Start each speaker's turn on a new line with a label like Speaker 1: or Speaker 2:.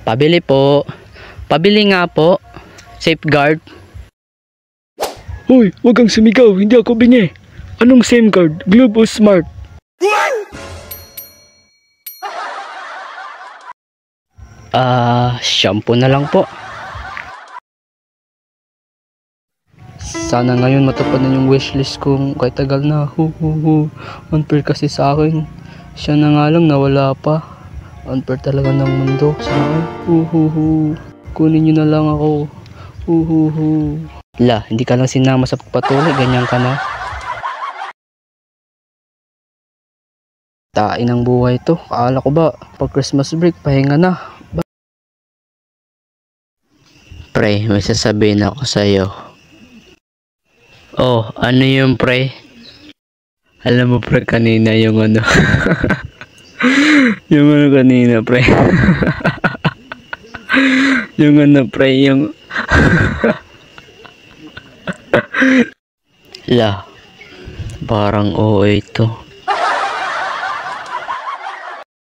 Speaker 1: Pabili po. Pabili nga po. Safeguard.
Speaker 2: Hoy, wag kang sumigaw, hindi ako bingi. Anong SIM card? Globe o Smart?
Speaker 1: Shampoo na lang po. Sana ngayon matupad na yung wishlist kong kahit tagal na. Unfair kasi sa akin. Siya na nga lang nawala pa. Unfair talaga ng mundo sa akin. Kunin nyo na lang ako. La, hindi ka lang sinama sa pagpatuloy. Ganyan ka na. Tain ang buhay to. Akala ko ba pag Christmas break pahinga na. Pre, may sasabihin ako sa'yo. Oh, ano yung pre? Alam mo pre, kanina yung ano. Yung ano kanina pre. Yung ano pre, yung La, parang OA ito.